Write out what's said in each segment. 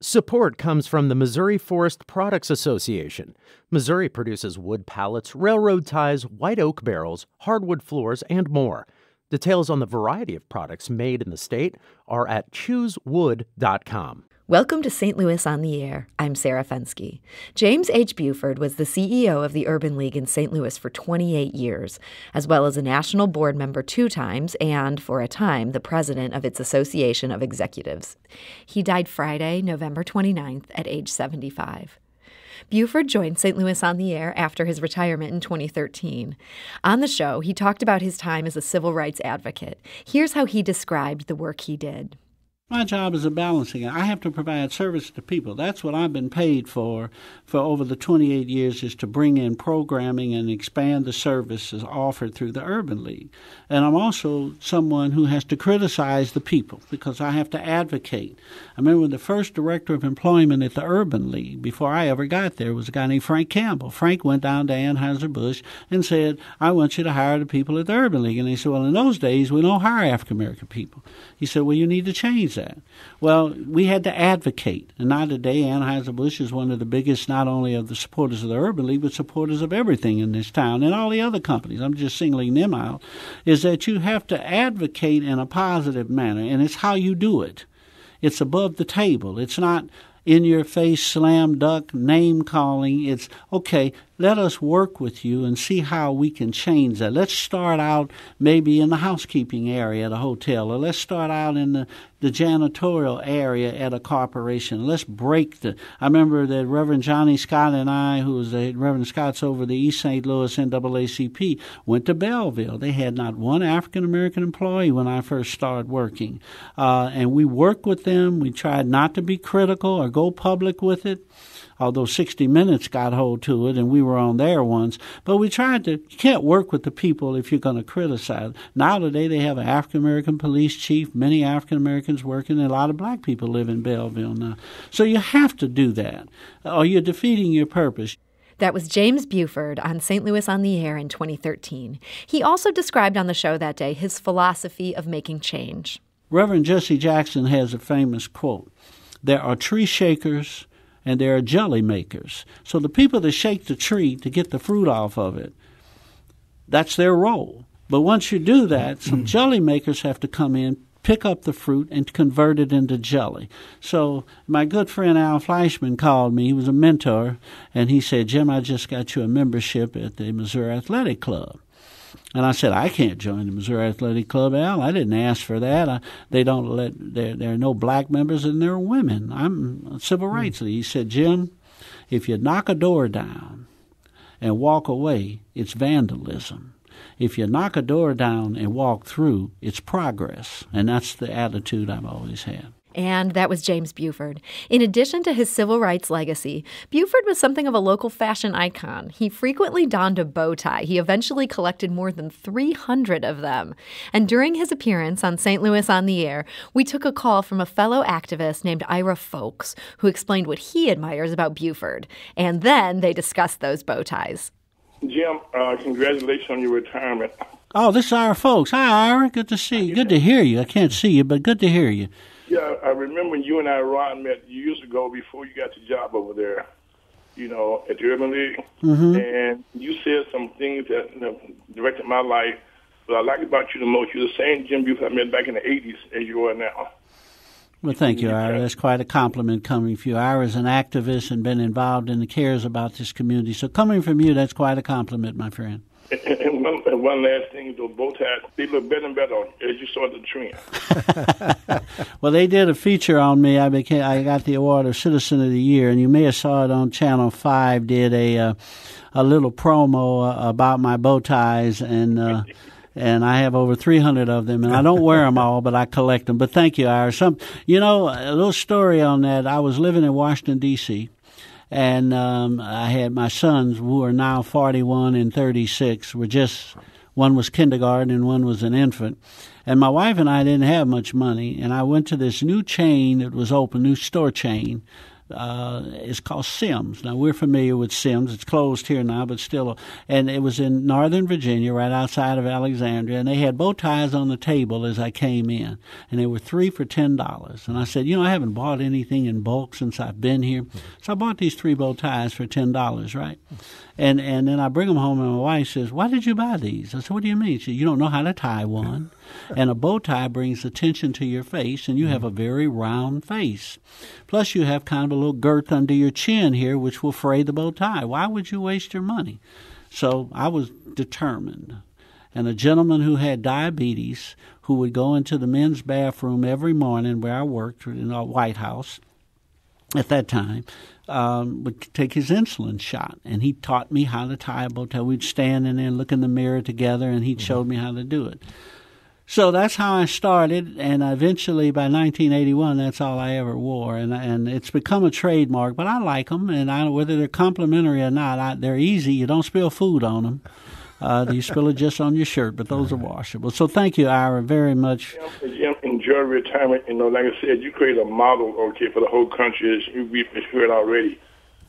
Support comes from the Missouri Forest Products Association. Missouri produces wood pallets, railroad ties, white oak barrels, hardwood floors, and more. Details on the variety of products made in the state are at choosewood.com. Welcome to St. Louis on the Air. I'm Sarah Fensky. James H. Buford was the CEO of the Urban League in St. Louis for 28 years, as well as a national board member 2 times and, for a time, the president of its Association of Executives. He died Friday, November 29th, at age 75. Buford joined St. Louis on the Air after his retirement in 2013. On the show, he talked about his time as a civil rights advocate. Here's how he described the work he did. My job is a balancing act. I have to provide service to people. That's what I've been paid for over the 28 years, is to bring in programming and expand the services offered through the Urban League. And I'm also someone who has to criticize the people because I have to advocate. I remember the first director of employment at the Urban League, before I ever got there, was a guy named Frank Campbell. Frank went down to Anheuser-Busch and said, I want you to hire the people at the Urban League. And they said, well, in those days, we don't hire African-American people. He said, well, you need to change that. Well, we had to advocate. And now today, Anheuser-Busch is one of the biggest, not only of the supporters of the Urban League, but supporters of everything in this town and all the other companies. I'm just singling them out, is that you have to advocate in a positive manner, and it's how you do it. It's above the table. It's not in-your-face, slam-dunk, name-calling. It's, okay, let us work with you and see how we can change that. Let's start out maybe in the housekeeping area at a hotel, or let's start out in the janitorial area at a corporation. Let's break I remember that Reverend Johnny Scott and I, who was the Reverend Scott's over the East St. Louis NAACP, went to Belleville. They had not one African-American employee when I first started working. And we worked with them. We tried not to be critical or go public with it, although 60 Minutes got hold to it, and we were on there once. But we tried to, you can't work with the people if you're going to criticize. Now today they have an African-American police chief, many African-Americans working, and a lot of black people live in Belleville now. So you have to do that, or you're defeating your purpose. That was James Buford on St. Louis on the Air in 2013. He also described on the show that day his philosophy of making change. Reverend Jesse Jackson has a famous quote: there are tree shakers and there are jelly makers. So the people that shake the tree to get the fruit off of it, that's their role. But once you do that, some jelly makers have to come in, pick up the fruit, and convert it into jelly. So my good friend Al Fleischman called me. He was a mentor, and he said, Jim, I just got you a membership at the Missouri Athletic Club. And I said, I can't join the Missouri Athletic Club, Al. I didn't ask for that. They don't let, there are no black members and there are women. I'm a civil rights league. He said, Jim, if you knock a door down and walk away, it's vandalism. If you knock a door down and walk through, it's progress. And that's the attitude I've always had. And that was James Buford. In addition to his civil rights legacy, Buford was something of a local fashion icon. He frequently donned a bow tie. He eventually collected more than 300 of them. And during his appearance on St. Louis on the Air, we took a call from a fellow activist named Ira Folks, who explained what he admires about Buford. And then they discussed those bow ties. Jim, congratulations on your retirement. Oh, this is Ira Folks. Hi, Ira. Good to see you. Good to hear you. I can't see you, but good to hear you. Yeah, I remember when you and I, Ron, met years ago before you got the job over there, at the Urban League. Mm-hmm. And you said some things that directed my life. But I like about you the most, you're the same Jim Buford I met back in the 80s as you are now. Well, thank you, Ira. That's quite a compliment coming from you. Ira's an activist and been involved and cares about this community. So coming from you, that's quite a compliment, my friend. And one last thing, those bow ties, they look better and better as you saw the trend. Well, they did a feature on me. I got the award of Citizen of the Year, and you may have saw it on Channel 5, did a little promo about my bow ties, and I have over 300 of them, and I don't wear them all, but I collect them. But thank you, Ira. A little story on that. I was living in Washington, D.C., and I had my sons, who are now 41 and 36, one was kindergarten and one was an infant. And my wife and I didn't have much money, and I went to this new chain that was open, new store chain, It's called Sims. Now, we're familiar with Sims. It's closed here now, but still. And it was in Northern Virginia, right outside of Alexandria. And they had bow ties on the table as I came in. And they were 3 for $10. And I said, I haven't bought anything in bulk since I've been here. So I bought these 3 bow ties for $10, right? And then I bring them home, and my wife says, "Why did you buy these?" I said, "What do you mean?" She said, "You don't know how to tie one. And a bow tie brings attention to your face, and you have a very round face. Plus, you have kind of a little girth under your chin here, which will fray the bow tie. Why would you waste your money?" So I was determined. And a gentleman who had diabetes, who would go into the men's bathroom every morning where I worked in the White House at that time, would take his insulin shot. And he taught me how to tie a bow tie. We'd stand in there and look in the mirror together, and he showed me how to do it. So that's how I started, and eventually by 1981, that's all I ever wore, and it's become a trademark. But I like them, and whether they're complimentary or not, they're easy. You don't spill food on them. You spill it just on your shirt, but those are washable. So thank you, Ira, very much. Jim, enjoy retirement. Like I said, you create a model, for the whole country, as we've heard already,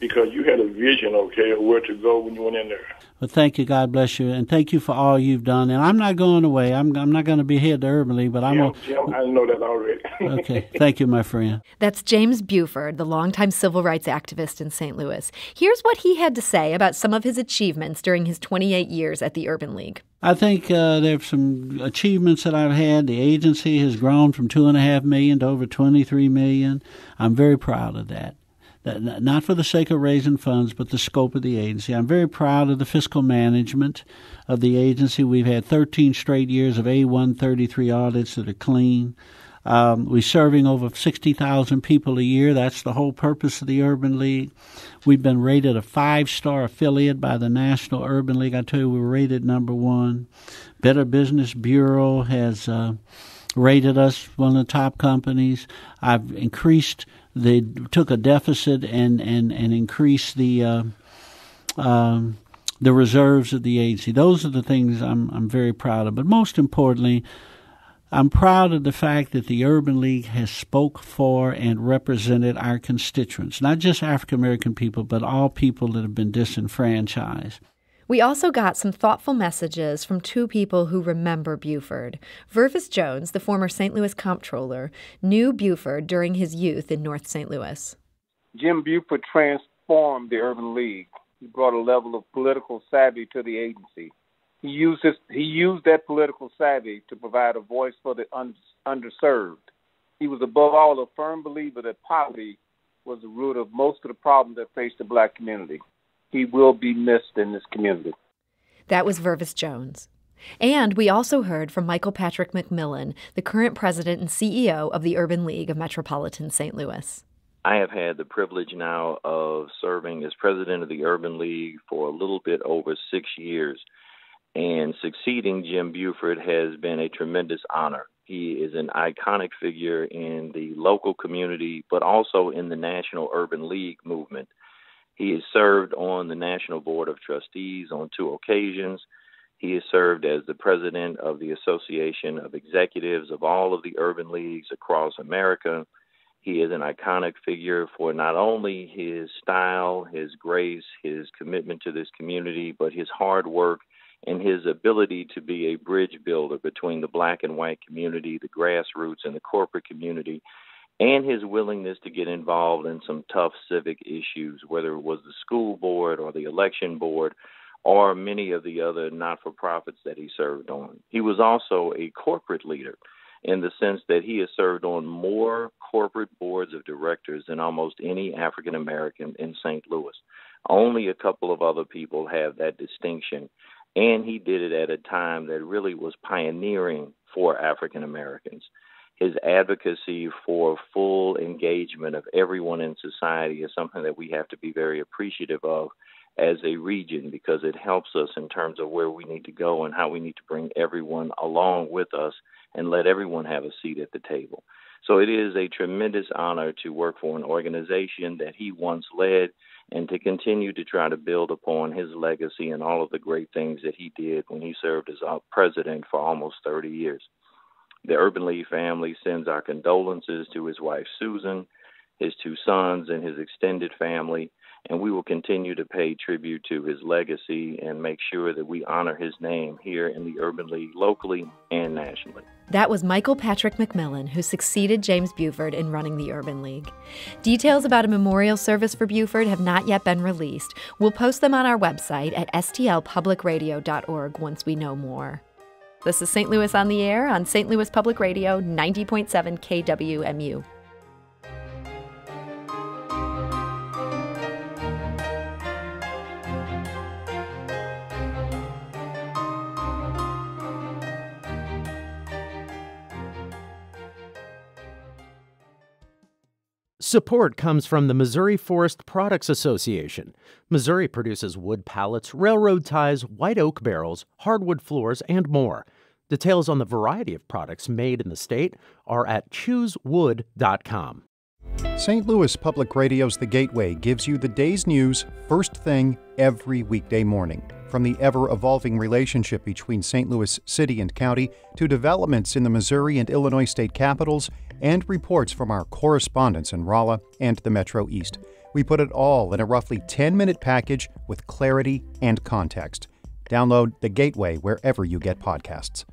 because you had a vision, of where to go when you went in there. Well, thank you. God bless you. And thank you for all you've done. And I'm not going away. I'm not going to be head to Urban League, but I'm going to... Jim, I know that already. Okay. Thank you, my friend. That's James Buford, the longtime civil rights activist in St. Louis. Here's what he had to say about some of his achievements during his 28 years at the Urban League. I think there's some achievements that I've had. The agency has grown from $2.5 million to over $23 million. I'm very proud of that. Not for the sake of raising funds, but the scope of the agency. I'm very proud of the fiscal management of the agency. We've had 13 straight years of A133 audits that are clean. We're serving over 60,000 people a year. That's the whole purpose of the Urban League. We've been rated a 5-star affiliate by the National Urban League. I tell you, we were rated number 1. Better Business Bureau has rated us one of the top companies. I've increased... They took a deficit and increased the reserves of the agency. Those are the things I'm very proud of. But most importantly, I'm proud of the fact that the Urban League has spoke for and represented our constituents, not just African American people, but all people that have been disenfranchised. We also got some thoughtful messages from 2 people who remember Buford. Vervis Jones, the former St. Louis comptroller, knew Buford during his youth in North St. Louis. Jim Buford transformed the Urban League. He brought a level of political savvy to the agency. He used that political savvy to provide a voice for the underserved. He was above all a firm believer that poverty was the root of most of the problems that faced the black community. He will be missed in this community. That was Vervis Jones. And we also heard from Michael Patrick McMillan, the current president and CEO of the Urban League of Metropolitan St. Louis. I have had the privilege now of serving as president of the Urban League for a little bit over 6 years. And succeeding Jim Buford has been a tremendous honor. He is an iconic figure in the local community, but also in the National Urban League movement. He has served on the National Board of Trustees on 2 occasions. He has served as the president of the Association of Executives of all of the urban leagues across America. He is an iconic figure for not only his style, his grace, his commitment to this community, but his hard work and his ability to be a bridge builder between the black and white community, the grassroots, and the corporate community, and his willingness to get involved in some tough civic issues, whether it was the school board or the election board or many of the other not-for-profits that he served on. He was also a corporate leader in the sense that he has served on more corporate boards of directors than almost any African American in St. Louis. Only a couple of other people have that distinction, and he did it at a time that really was pioneering for African Americans. His advocacy for full engagement of everyone in society is something that we have to be very appreciative of as a region, because it helps us in terms of where we need to go and how we need to bring everyone along with us and let everyone have a seat at the table. So it is a tremendous honor to work for an organization that he once led and to continue to try to build upon his legacy and all of the great things that he did when he served as our president for almost 30 years. The Urban League family sends our condolences to his wife, Susan, his 2 sons, and his extended family. And we will continue to pay tribute to his legacy and make sure that we honor his name here in the Urban League locally and nationally. That was Michael Patrick McMillan, who succeeded James Buford in running the Urban League. Details about a memorial service for Buford have not yet been released. We'll post them on our website at stlpublicradio.org once we know more. This is St. Louis on the Air on St. Louis Public Radio, 90.7 KWMU. Support comes from the Missouri Forest Products Association. Missouri produces wood pallets, railroad ties, white oak barrels, hardwood floors, and more. Details on the variety of products made in the state are at choosewood.com. St. Louis Public Radio's The Gateway gives you the day's news first thing every weekday morning. From the ever-evolving relationship between St. Louis City and County to developments in the Missouri and Illinois state capitals and reports from our correspondents in Rolla and the Metro East. We put it all in a roughly 10-minute package with clarity and context. Download The Gateway wherever you get podcasts.